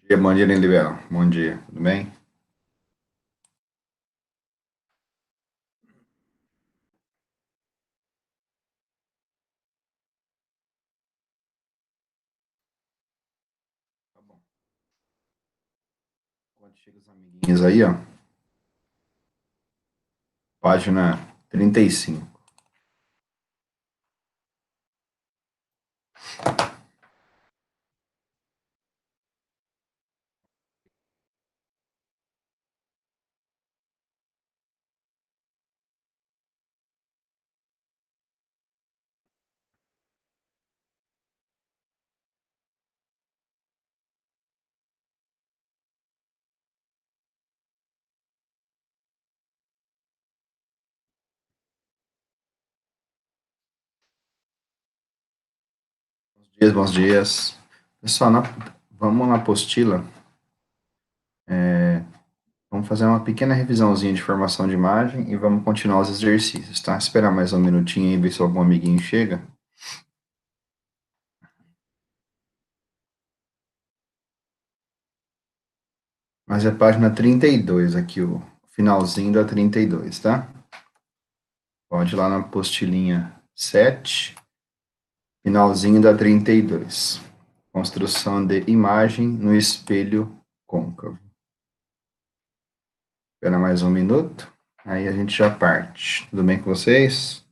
Bom dia, Liberal. Bom dia, tudo bem? Tá bom. Quando chega os amiguinhos aí, ó, página 35. Bons dias, bons dias. Pessoal, vamos na apostila. Vamos fazer uma pequena revisãozinha de formação de imagem e vamos continuar os exercícios, tá? Esperar mais um minutinho e ver se algum amiguinho chega. Mas é página 32 aqui, o finalzinho da 32, tá? Pode ir lá na apostilinha 7, finalzinho da 32. Construção de imagem no espelho côncavo. Espera mais um minuto, aí a gente já parte. Tudo bem com vocês?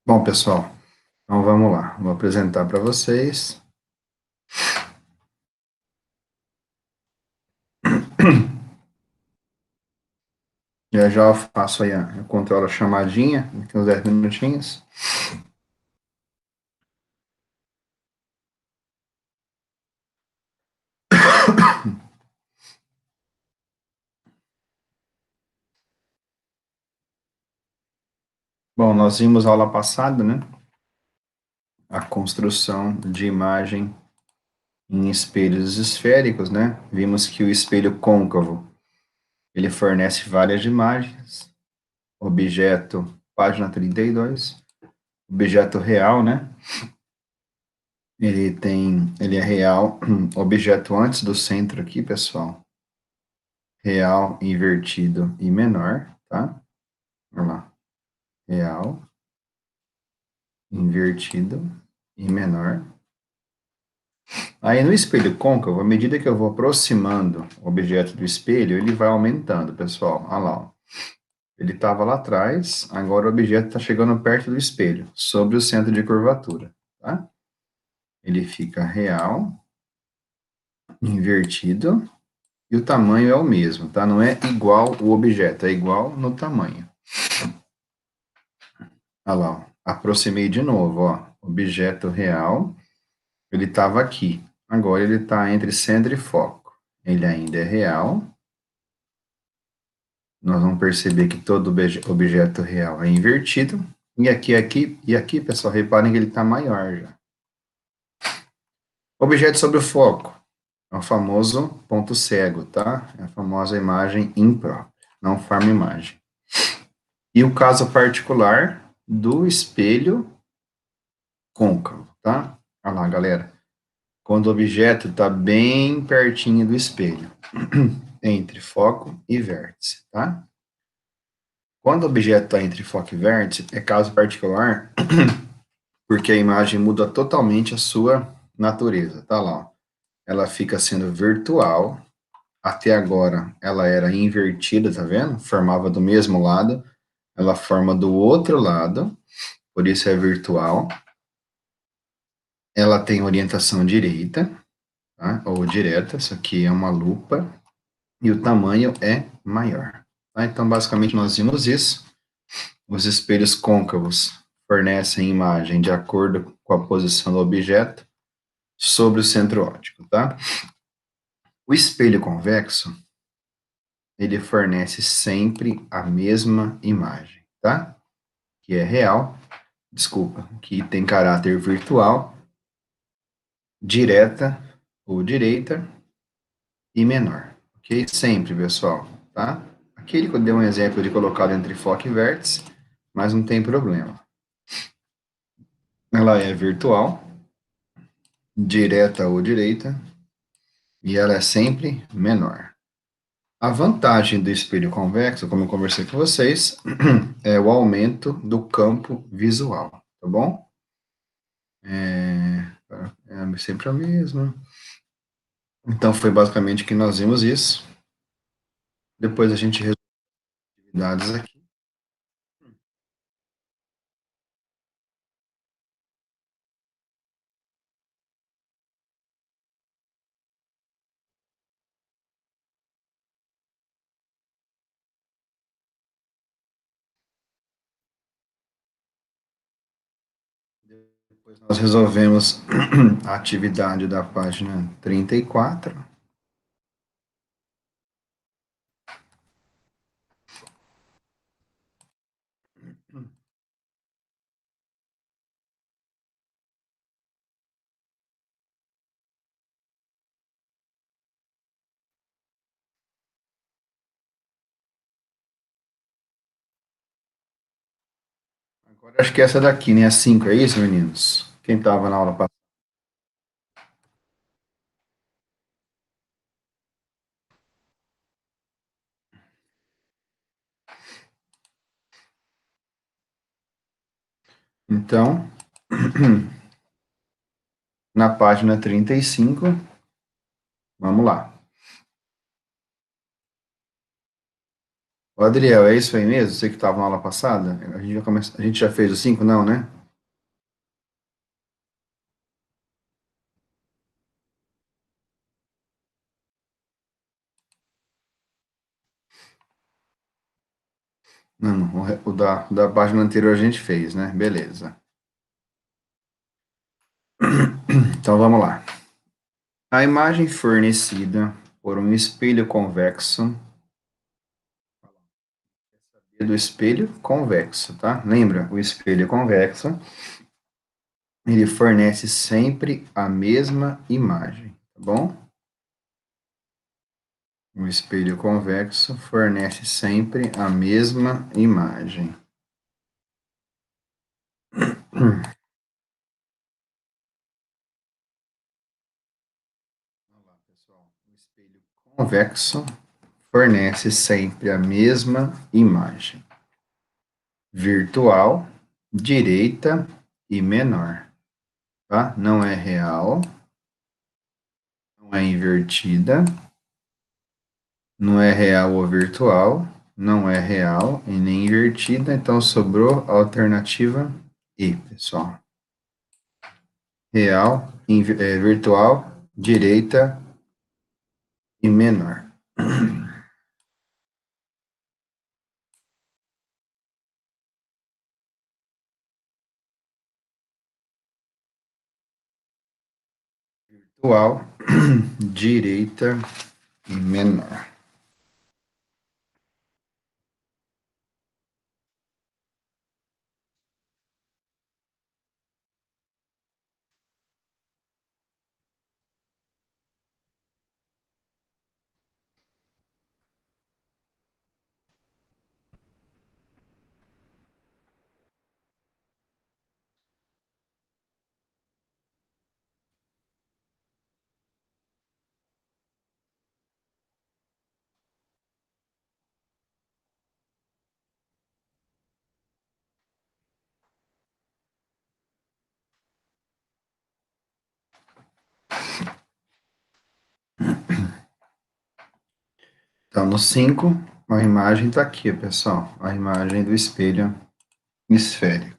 Bom, pessoal, então vamos lá. Vou apresentar para vocês. Já já eu faço aí, eu controlo a chamadinha, daqui uns 10 minutinhos. Bom, nós vimos aula passada, né? A construção de imagem em espelhos esféricos, né? Vimos que o espelho côncavo, ele fornece várias imagens. Objeto, página 32. Objeto real, né? Ele é real, objeto antes do centro aqui, pessoal. Real, invertido e menor, tá? Vamos lá. Real, invertido e menor. Aí no espelho côncavo, à medida que eu vou aproximando o objeto do espelho, ele vai aumentando, pessoal. Olha lá, ó. Ele estava lá atrás, agora o objeto está chegando perto do espelho, sobre o centro de curvatura, tá? Ele fica real, invertido, e o tamanho é o mesmo, tá? Não é igual o objeto, é igual no tamanho. Olha lá, ó. Aproximei de novo, ó. Objeto real, ele estava aqui. Agora ele está entre centro e foco. Ele ainda é real. Nós vamos perceber que todo objeto real é invertido. E aqui, pessoal, reparem que ele está maior já. Objeto sobre o foco. É o famoso ponto cego, tá? É a famosa imagem imprópria, não forma imagem. E o caso particular do espelho côncavo, tá? Olha lá, galera. Quando o objeto está bem pertinho do espelho, entre foco e vértice, tá? Quando o objeto está entre foco e vértice, é caso particular, porque a imagem muda totalmente a sua natureza, tá lá, ó. Ela fica sendo virtual, até agora ela era invertida, tá vendo? Formava do mesmo lado, ela forma do outro lado, por isso é virtual. Ela tem orientação direita, tá? Ou direta, isso aqui é uma lupa, e o tamanho é maior. Tá? Então, basicamente, nós vimos isso. Os espelhos côncavos fornecem imagem de acordo com a posição do objeto sobre o centro óptico, tá? O espelho convexo, ele fornece sempre a mesma imagem, tá? Que é real, desculpa, que tem caráter virtual, direta ou direita e menor, ok? Sempre, pessoal, tá? Aqui ele deu um exemplo de colocar entre foco e vértice, mas não tem problema. Ela é virtual, direta ou direita, e ela é sempre menor. A vantagem do espelho convexo, como eu conversei com vocês, é o aumento do campo visual, tá bom? É sempre a mesma. Então, foi basicamente que nós vimos isso. Depois a gente resolve atividades aqui. Depois nós resolvemos a atividade da página 34. Agora acho que essa daqui, né? A 5, é isso, meninos? Quem estava na aula passada? Então, na página 35, vamos lá. O Adriel, é isso aí mesmo? Você que estava na aula passada? A gente já fez o 5, não, né? Não, não, o da página anterior a gente fez, né? Beleza. Então vamos lá. A imagem fornecida por um espelho convexo, do espelho convexo, tá? Lembra? O espelho convexo, ele fornece sempre a mesma imagem, tá bom? O espelho convexo fornece sempre a mesma imagem. Olha lá, pessoal. O espelho convexo fornece sempre a mesma imagem. Virtual, direita e menor, tá? Não é real, não é invertida, não é real ou virtual, não é real e nem invertida, então sobrou a alternativa E, pessoal. Real, virtual, direita e menor. Virtual, direita e menor. Então, no 5, a imagem está aqui, pessoal. A imagem do espelho esférico.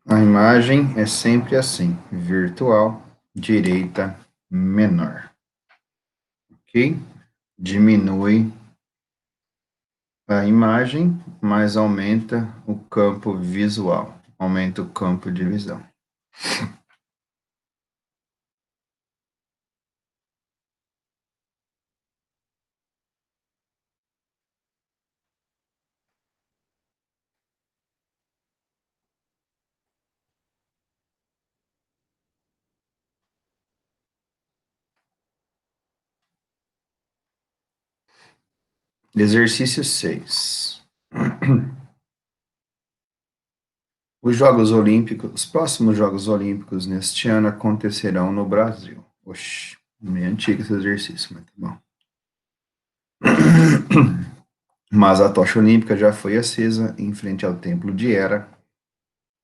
A imagem é sempre assim, virtual, direita, menor. Ok? Diminui a imagem, mas aumenta o campo visual, aumenta o campo de visão. Exercício 6. Os próximos Jogos Olímpicos neste ano acontecerão no Brasil. Oxi, meio antigo esse exercício, mas tá bom. Mas a tocha olímpica já foi acesa em frente ao templo de Hera,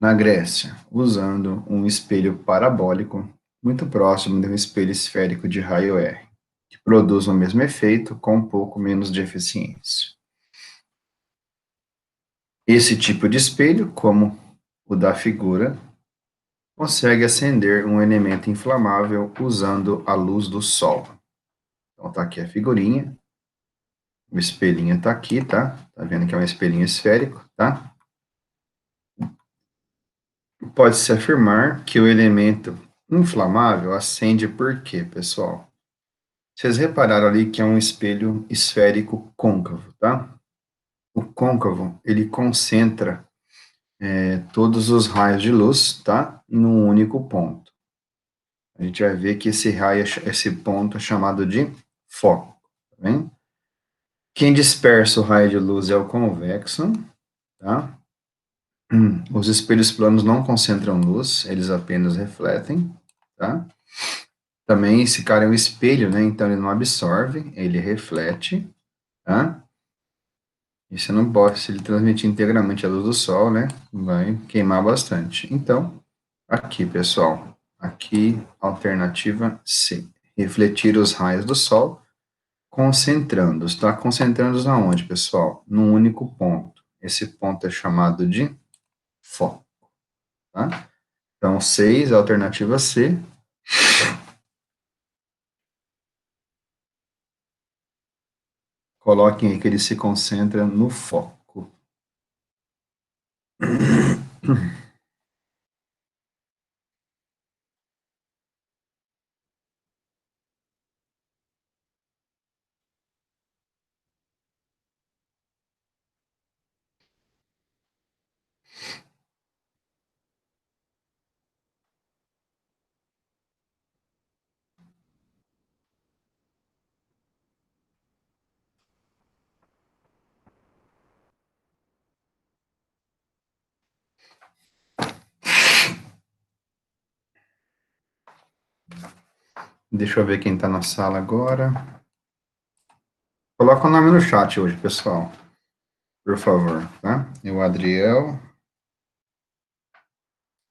na Grécia, usando um espelho parabólico muito próximo de um espelho esférico de raio R, que produz o mesmo efeito com um pouco menos de eficiência. Esse tipo de espelho, como o da figura, consegue acender um elemento inflamável usando a luz do sol. Então tá aqui a figurinha, o espelhinho tá aqui, tá? Tá vendo que é um espelhinho esférico, tá? Pode-se afirmar que o elemento inflamável acende por quê, pessoal? Vocês repararam ali que é um espelho esférico côncavo, tá? O côncavo, ele concentra todos os raios de luz, tá? Num único ponto. A gente vai ver que esse raio, esse ponto é chamado de foco, tá vendo? Quem dispersa o raio de luz é o convexo, tá? Os espelhos planos não concentram luz, eles apenas refletem, tá? Também esse cara é um espelho, né? Então ele não absorve, ele reflete, tá? E você não pode, se ele transmitir integralmente a luz do sol, né? Vai queimar bastante. Então, aqui, pessoal, aqui, alternativa C. Refletir os raios do sol, concentrando. Está concentrando-os aonde, pessoal? Num único ponto. Esse ponto é chamado de foco, tá? Então, 6, alternativa C. Coloquem aí que ele se concentra no foco. Deixa eu ver quem está na sala agora. Coloca o nome no chat hoje, pessoal, por favor, tá? É o Adriel,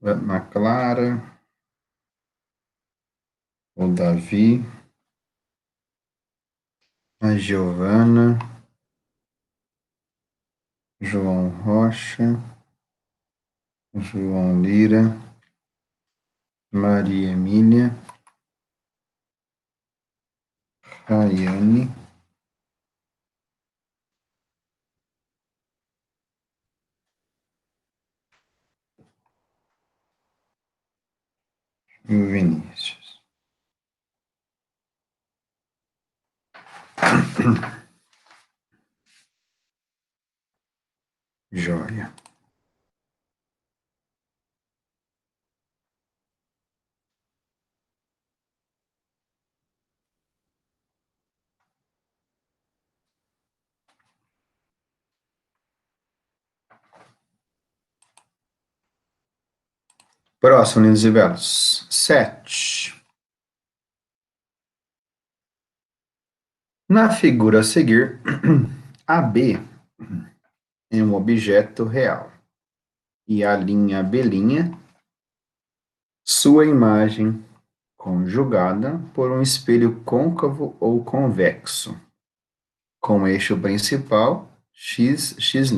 a Ana Clara, o Davi, a Giovana, João Rocha, João Lira, Maria Emília, Rayane, e o Vinícius. Joia. Próximo, lindos e belos. 7. Na figura a seguir, AB é um objeto real e a linha B', sua imagem conjugada por um espelho côncavo ou convexo, com eixo principal x, x'.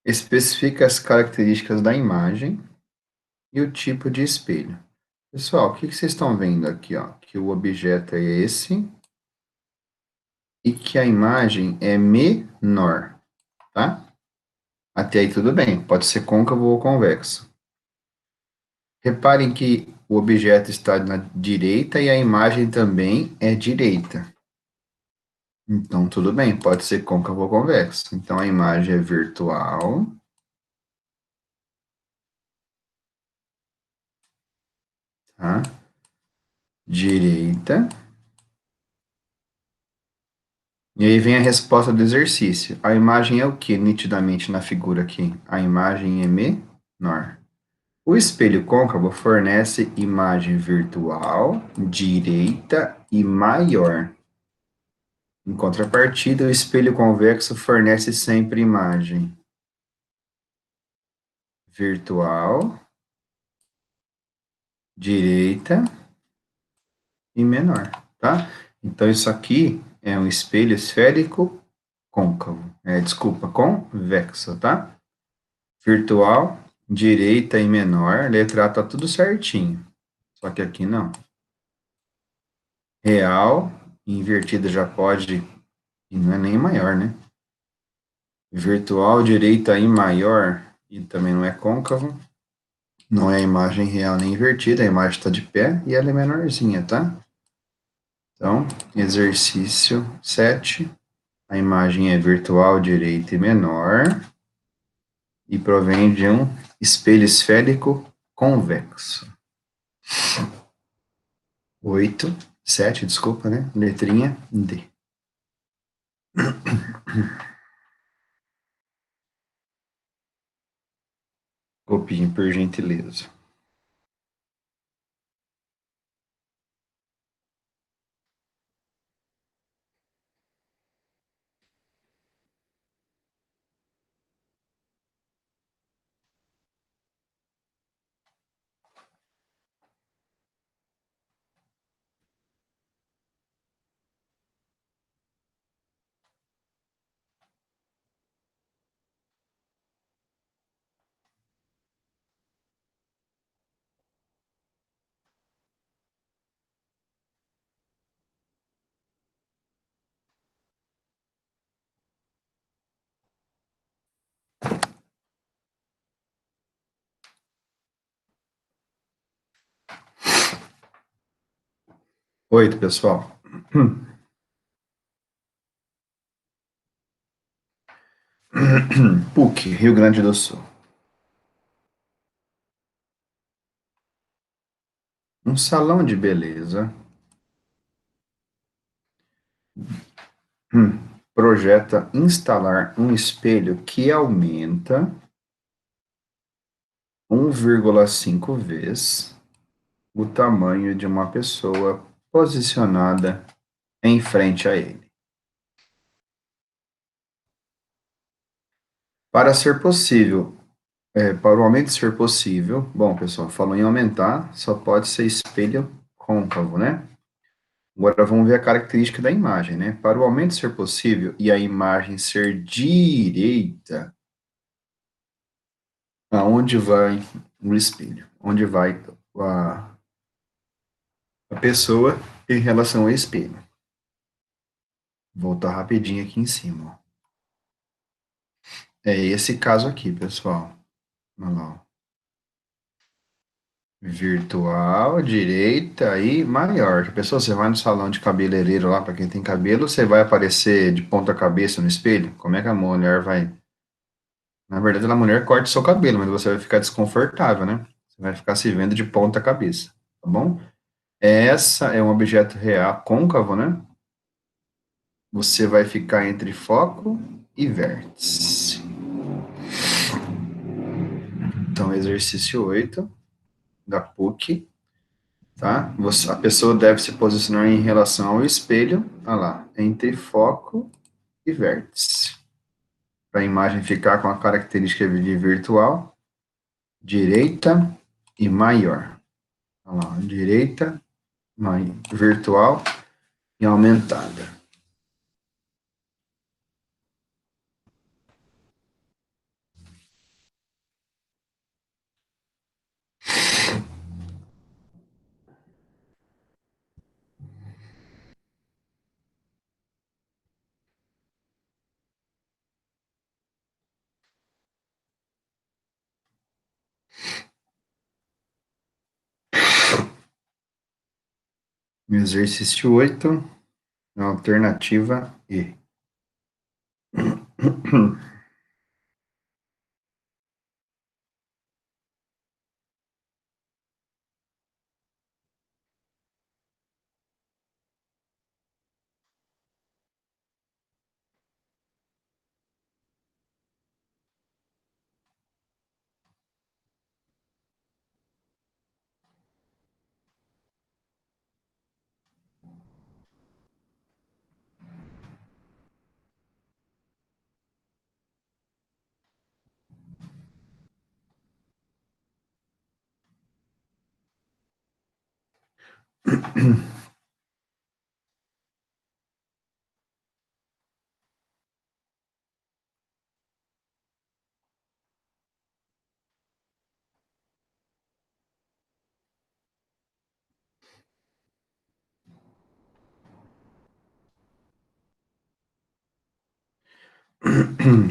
Especifica as características da imagem e o tipo de espelho. Pessoal, o que vocês estão vendo aqui, ó? Que o objeto é esse e que a imagem é menor, tá? Até aí tudo bem, pode ser côncavo ou convexo. Reparem que o objeto está na direita e a imagem também é direita. Então, tudo bem, pode ser côncavo ou convexo. Então, a imagem é virtual, tá? Direita. E aí vem a resposta do exercício. A imagem é o que nitidamente na figura aqui? A imagem é menor. O espelho côncavo fornece imagem virtual, direita e maior. Em contrapartida, o espelho convexo fornece sempre imagem virtual, direita e menor, tá? Então, isso aqui é um espelho esférico côncavo. Desculpa, convexo, tá? Virtual, direita e menor, letra A tá tudo certinho. Só que aqui não. Real, invertida já pode, e não é nem maior, né? Virtual, direita e maior, e também não é côncavo. Não é imagem real nem invertida, a imagem está de pé e ela é menorzinha, tá? Então, exercício 7. A imagem é virtual, direita e menor e provém de um espelho esférico convexo. 8, 7, desculpa, né? Letrinha D. Copiem, por gentileza. Oito, pessoal. PUC, Rio Grande do Sul. Um salão de beleza projeta instalar um espelho que aumenta 1,5 vezes o tamanho de uma pessoa posicionada em frente a ele. Para ser possível, para o aumento ser possível, bom, pessoal, falou em aumentar, só pode ser espelho côncavo, né? Agora vamos ver a característica da imagem, né? Para o aumento ser possível e a imagem ser direita, aonde vai o espelho? Onde vai a pessoa em relação ao espelho? Vou voltar rapidinho aqui em cima, ó. É esse caso aqui, pessoal. Olha lá, ó. Virtual, direita e maior. Já pensou, você vai no salão de cabeleireiro lá, para quem tem cabelo, você vai aparecer de ponta cabeça no espelho? Como é que a mulher vai... Na verdade, a mulher corta o seu cabelo, mas você vai ficar desconfortável, né? Você vai ficar se vendo de ponta cabeça, tá bom? Essa é um objeto real, côncavo, né? Você vai ficar entre foco e vértice. Então, exercício 8 da PUC, tá? A pessoa deve se posicionar em relação ao espelho, olha lá, entre foco e vértice. Para a imagem ficar com a característica de virtual, direita e maior. Olha lá, direita, virtual e aumentada. Exercício 8, alternativa E.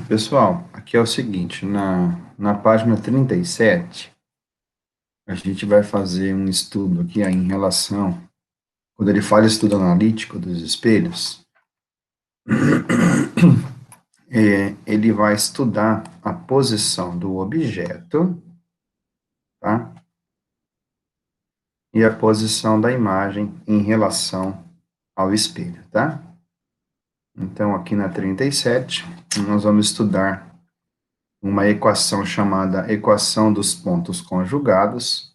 Pessoal, aqui é o seguinte, na página 37, a gente vai fazer um estudo aqui em relação, quando ele fala estudo analítico dos espelhos, ele vai estudar a posição do objeto, tá? E a posição da imagem em relação ao espelho, tá? Então, aqui na 37, nós vamos estudar uma equação chamada equação dos pontos conjugados,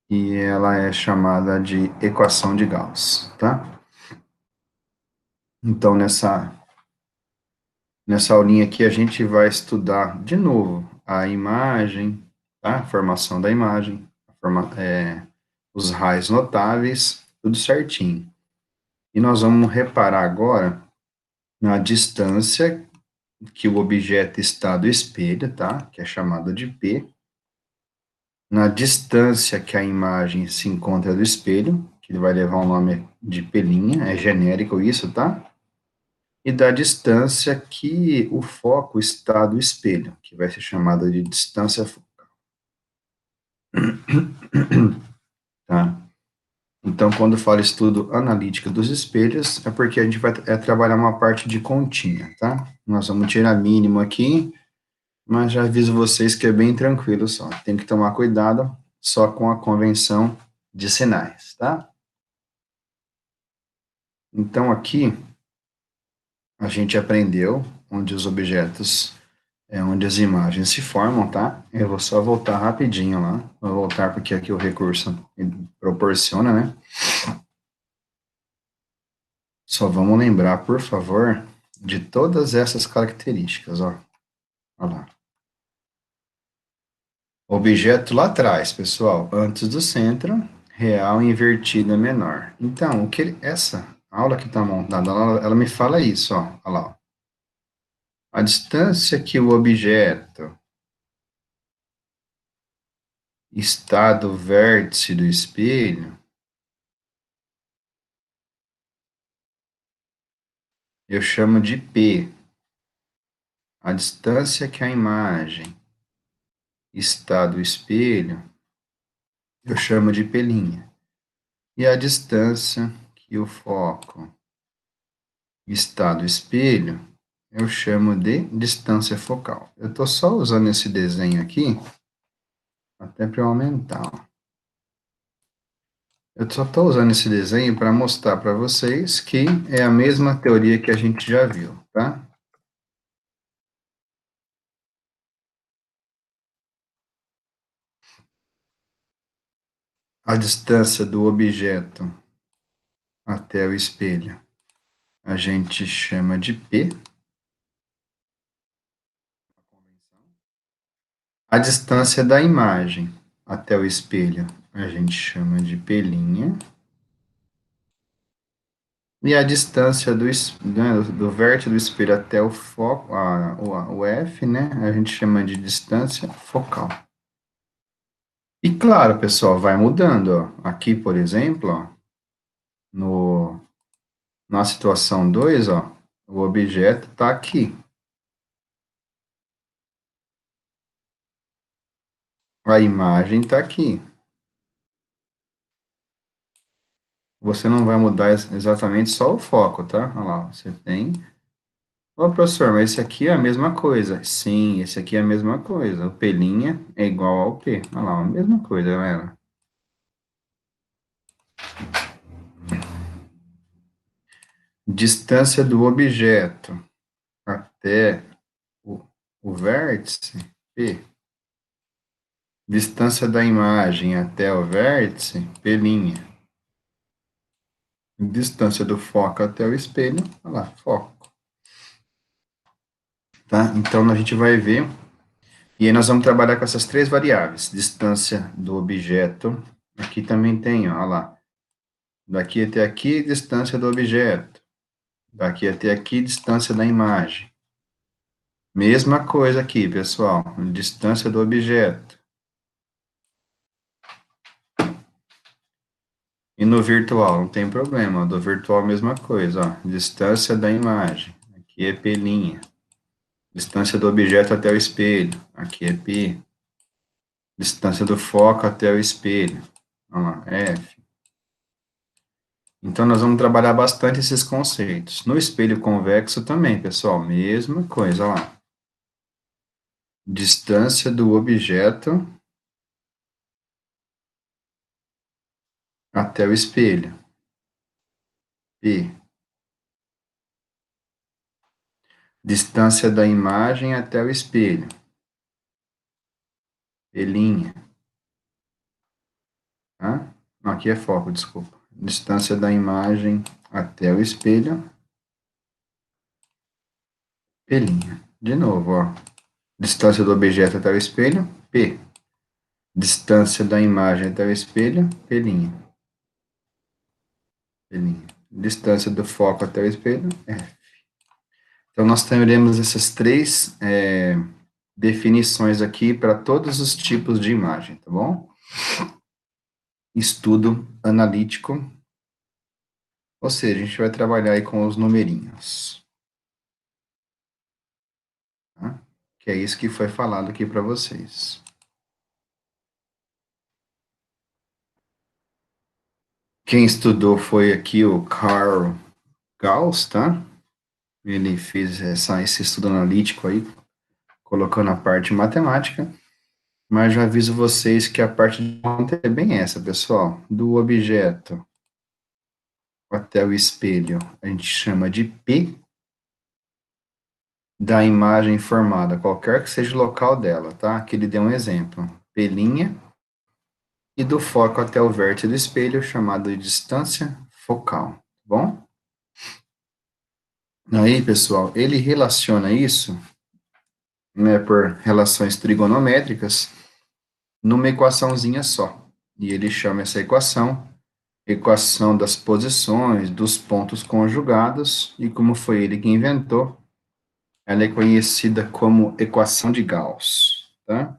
e ela é chamada de equação de Gauss, tá? Então, nessa aulinha aqui, a gente vai estudar de novo a imagem, tá? A formação da imagem, os raios notáveis, tudo certinho. E nós vamos reparar agora na distância que o objeto está do espelho, tá? Que é chamada de P, na distância que a imagem se encontra do espelho, que ele vai levar o nome de P', é genérico isso, tá? E da distância que o foco está do espelho, que vai ser chamada de distância focal, tá? Então, quando fala estudo analítico dos espelhos, é porque a gente vai trabalhar uma parte de continha, tá? Nós vamos tirar mínimo aqui, mas já aviso vocês que é bem tranquilo só. Tem que tomar cuidado só com a convenção de sinais, tá? Então, aqui, a gente aprendeu onde os objetos, onde as imagens se formam, tá? Eu vou só voltar rapidinho lá. Vou voltar porque aqui o recurso proporciona, né? Só vamos lembrar, por favor, de todas essas características, ó. Olha lá. Objeto lá atrás, pessoal, antes do centro, real invertida menor. Então, essa aula que está montada, ela me fala isso, ó. Olha lá, ó. A distância que o objeto está do vértice do espelho, eu chamo de P. A distância que a imagem está do espelho, eu chamo de P'. E a distância que o foco está do espelho, eu chamo de distância focal. Eu estou só usando esse desenho aqui, até para eu aumentar. Ó. Eu só estou usando esse desenho para mostrar para vocês que é a mesma teoria que a gente já viu, tá? A distância do objeto até o espelho a gente chama de P. A distância da imagem até o espelho a gente chama de P'. E a distância do vértice do espelho até o foco, o F, né? A gente chama de distância focal. E claro, pessoal, vai mudando, ó. Aqui, por exemplo, ó, na situação 2, ó, o objeto está aqui. A imagem está aqui. Você não vai mudar exatamente só o foco, tá? Olha lá, você tem. Ô, professor, mas esse aqui é a mesma coisa. Sim, esse aqui é a mesma coisa. O P' é igual ao P. Olha lá, a mesma coisa, galera. Distância do objeto até o, o vértice, P. Distância da imagem até o vértice, P'. Distância do foco até o espelho, olha lá, foco. Tá? Então, a gente vai ver, e aí nós vamos trabalhar com essas três variáveis. Distância do objeto, aqui também tem, ó, olha lá. Daqui até aqui, distância do objeto. Daqui até aqui, distância da imagem. Mesma coisa aqui, pessoal, distância do objeto. E no virtual, não tem problema, do virtual mesma coisa, ó, distância da imagem. Aqui é P'. Distância do objeto até o espelho. Aqui é P. Distância do foco até o espelho. Vamos lá, F. Então, nós vamos trabalhar bastante esses conceitos. No espelho convexo também, pessoal, mesma coisa, olha lá. Distância do objeto até o espelho. P. Distância da imagem até o espelho. P'. Tá? Não, aqui é foco, desculpa. Distância da imagem até o espelho. P'. De novo, ó. Distância do objeto até o espelho, P. Distância da imagem até o espelho, P'. P'. Distância do foco até o espelho, F. Então, nós teremos essas três definições aqui para todos os tipos de imagem, tá bom? Estudo analítico, ou seja, a gente vai trabalhar aí com os numerinhos. Tá? Que é isso que foi falado aqui para vocês. Quem estudou foi aqui o Carl Gauss, tá? Ele fez esse estudo analítico aí, colocando a parte matemática, mas já aviso vocês que a parte de conta é bem essa, pessoal. Do objeto até o espelho, a gente chama de P, da imagem formada, qualquer que seja o local dela, tá? Aqui ele deu um exemplo, P', e do foco até o vértice do espelho, chamado de distância focal, tá bom? Aí, pessoal, ele relaciona isso, né, por relações trigonométricas, numa equaçãozinha só. E ele chama essa equação das posições dos pontos conjugados, e como foi ele que inventou, ela é conhecida como equação de Gauss, tá?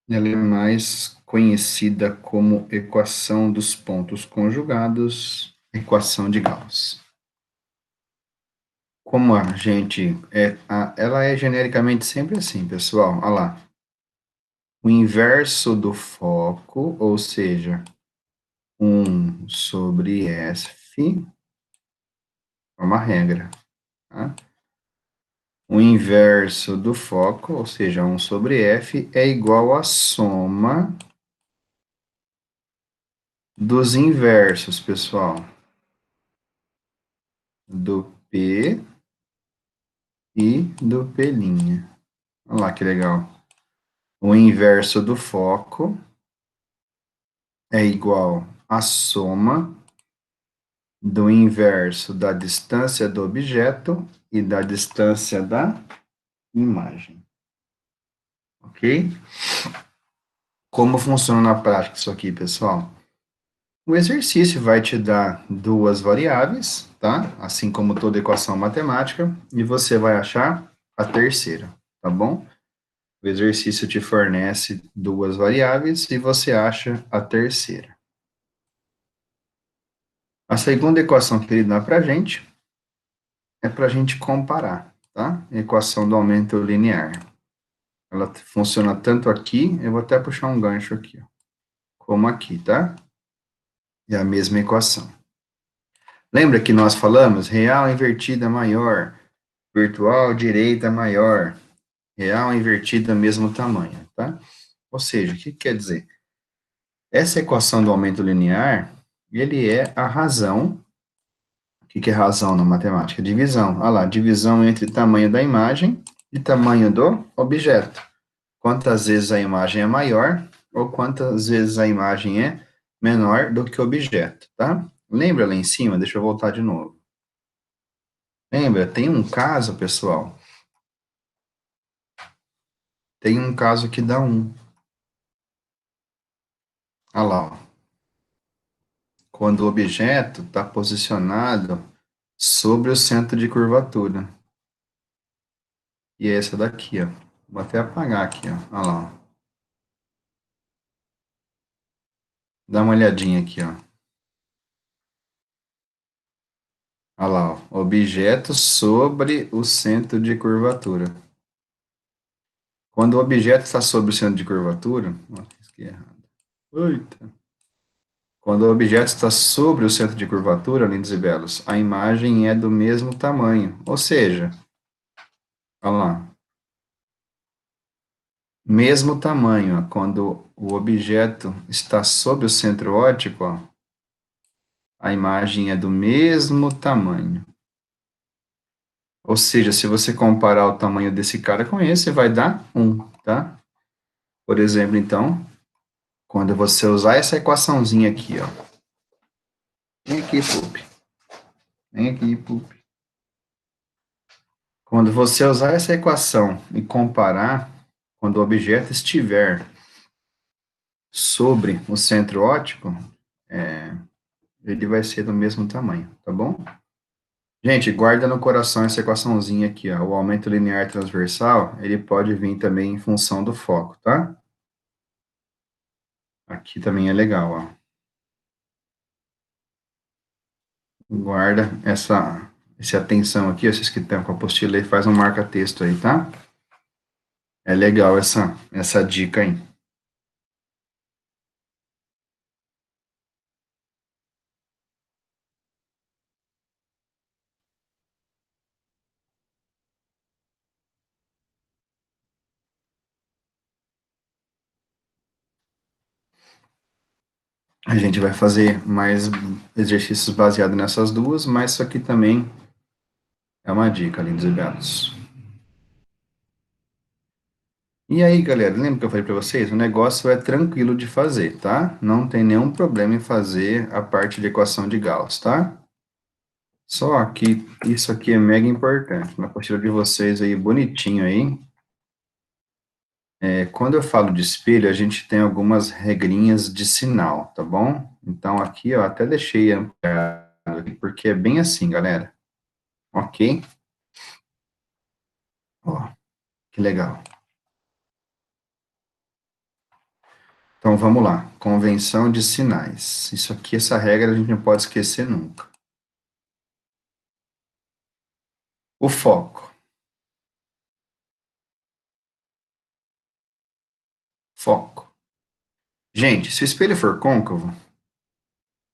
Ela é mais conhecida como equação dos pontos conjugados, equação de Gauss. Como a gente ela é genericamente sempre assim, pessoal. Olha lá. O inverso do foco, ou seja, 1 sobre F, é uma regra, tá? O inverso do foco, ou seja, 1 sobre F, é igual à soma dos inversos, pessoal, do P e do P'. Olha lá que legal. O inverso do foco é igual à soma do inverso da distância do objeto e da distância da imagem. Ok? Como funciona na prática isso aqui, pessoal? O exercício vai te dar duas variáveis, tá? Assim como toda equação matemática, e você vai achar a terceira, tá bom? O exercício te fornece duas variáveis e você acha a terceira. A segunda equação que ele dá para a gente é para a gente comparar, tá? A equação do aumento linear. Ela funciona tanto aqui, eu vou até puxar um gancho aqui, ó, como aqui, tá? É a mesma equação. Lembra que nós falamos real invertida maior, virtual direita maior, real invertida mesmo tamanho, tá? Ou seja, o que quer dizer? Essa equação do aumento linear, ele é a razão. O que é razão na matemática? Divisão. Olha lá, divisão entre tamanho da imagem e tamanho do objeto. Quantas vezes a imagem é maior ou quantas vezes a imagem é menor do que o objeto, tá? Lembra lá em cima? Deixa eu voltar de novo. Lembra? Tem um caso, pessoal. Tem um caso que dá 1. Olha lá, ó. Quando o objeto está posicionado sobre o centro de curvatura. E é essa daqui, ó. Vou até apagar aqui, ó. Olha lá, ó. Dá uma olhadinha aqui, ó. Olha lá, ó. Objeto sobre o centro de curvatura. Quando o objeto está sobre o centro de curvatura... Ó, fiz aqui errado. Eita. Quando o objeto está sobre o centro de curvatura, lindos e belos, a imagem é do mesmo tamanho. Ou seja, olha lá. Mesmo tamanho, ó, quando o objeto está sobre o centro óptico, ó, a imagem é do mesmo tamanho. Ou seja, se você comparar o tamanho desse cara com esse, vai dar 1, tá? Por exemplo, então, quando você usar essa equaçãozinha aqui, ó. Vem aqui, Pup. Vem aqui, Pup. Quando você usar essa equação e comparar, quando o objeto estiver sobre o centro óptico, ele vai ser do mesmo tamanho, tá bom? Gente, guarda no coração essa equaçãozinha aqui, ó. O aumento linear transversal, ele pode vir também em função do foco, tá? Aqui também é legal, ó. Guarda essa atenção aqui, ó, vocês que estão com a apostila aí, faz um marca-texto aí, tá? É legal essa dica aí. A gente vai fazer mais exercícios baseados nessas duas, mas isso aqui também é uma dica, lindos e belos. E aí, galera, lembra que eu falei para vocês? O negócio é tranquilo de fazer, tá? Não tem nenhum problema em fazer a parte de equação de Gauss, tá? Só que isso aqui é mega importante. Na apostila de vocês aí, bonitinho aí. Quando eu falo de espelho, a gente tem algumas regrinhas de sinal, tá bom? Então, aqui, ó, até deixei ampliado aqui, porque é bem assim, galera. Ok? Ó, que legal. Então, vamos lá. Convenção de sinais. Isso aqui, essa regra, a gente não pode esquecer nunca. O foco. Foco. Gente, se o espelho for côncavo,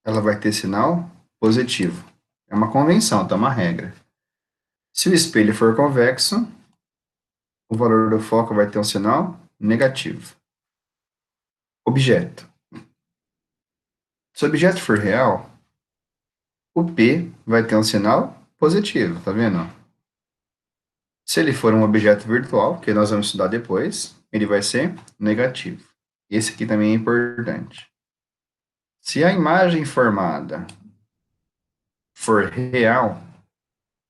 ela vai ter sinal positivo. É uma convenção, tá? Uma regra. Se o espelho for convexo, o valor do foco vai ter um sinal negativo. Objeto. Se o objeto for real, o P vai ter um sinal positivo, tá vendo? Se ele for um objeto virtual, que nós vamos estudar depois, ele vai ser negativo. Esse aqui também é importante. Se a imagem formada for real,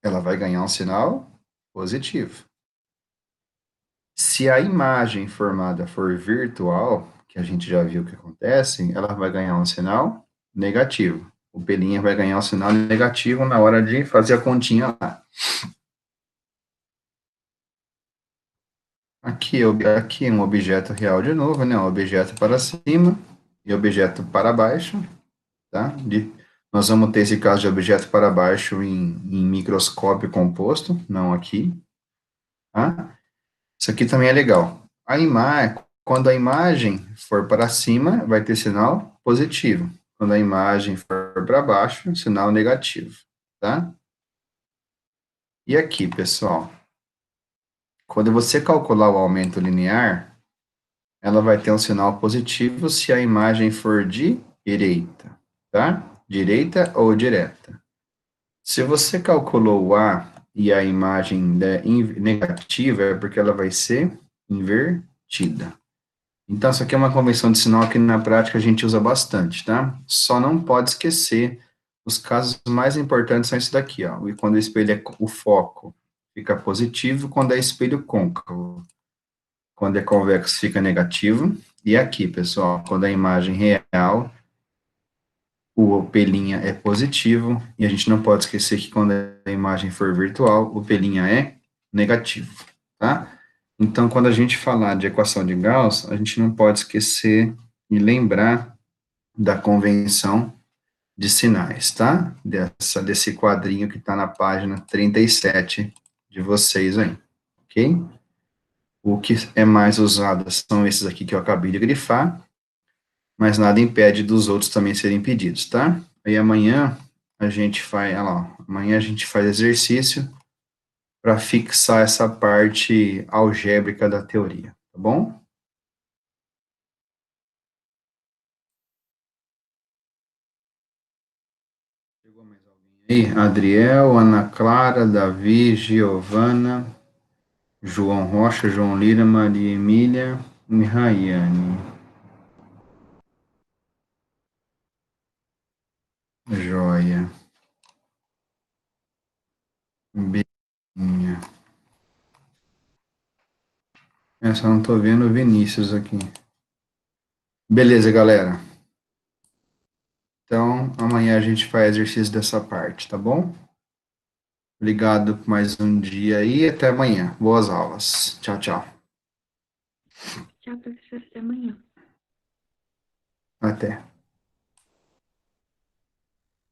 ela vai ganhar um sinal positivo. Se a imagem formada for virtual, o que a gente já viu que acontece, ela vai ganhar um sinal negativo. O pelinha vai ganhar um sinal negativo na hora de fazer a continha lá. Aqui um objeto real de novo, né? Um objeto para cima e objeto para baixo, tá? Nós vamos ter esse caso de objeto para baixo em microscópio composto, não aqui, tá? Isso aqui também é legal. Quando a imagem for para cima, vai ter sinal positivo. Quando a imagem for para baixo, sinal negativo, tá? E aqui, pessoal, quando você calcular o aumento linear, ela vai ter um sinal positivo se a imagem for de direita, tá? Direita ou direta. Se você calculou o A e a imagem negativa, é porque ela vai ser invertida. Então, isso aqui é uma convenção de sinal que na prática a gente usa bastante, tá? Só não pode esquecer, os casos mais importantes são esse daqui, ó. E quando o espelho é o foco, fica positivo, quando é espelho côncavo. Quando é convexo, fica negativo. E aqui, pessoal, quando a imagem real, o pelinha é positivo, e a gente não pode esquecer que quando a imagem for virtual, o pelinha é negativo, tá? Então, quando a gente falar de equação de Gauss, a gente não pode esquecer e lembrar da convenção de sinais, tá? Desse quadrinho que está na página 37 de vocês aí, ok? O que é mais usado são esses aqui que eu acabei de grifar, mas nada impede dos outros também serem pedidos, tá? Aí amanhã a gente faz, olha lá, amanhã a gente faz exercício para fixar essa parte algébrica da teoria, tá bom? Chegou mais alguém aí? Adriel, Ana Clara, Davi, Giovana, João Rocha, João Lira, Maria Emília e Rayane. Joia. Betinha. Eu só não tô vendo o Vinícius aqui. Beleza, galera. Então, amanhã a gente faz exercício dessa parte, tá bom? Obrigado por mais um dia aí. Até amanhã. Boas aulas. Tchau, tchau. Tchau, professor. Até amanhã. Até.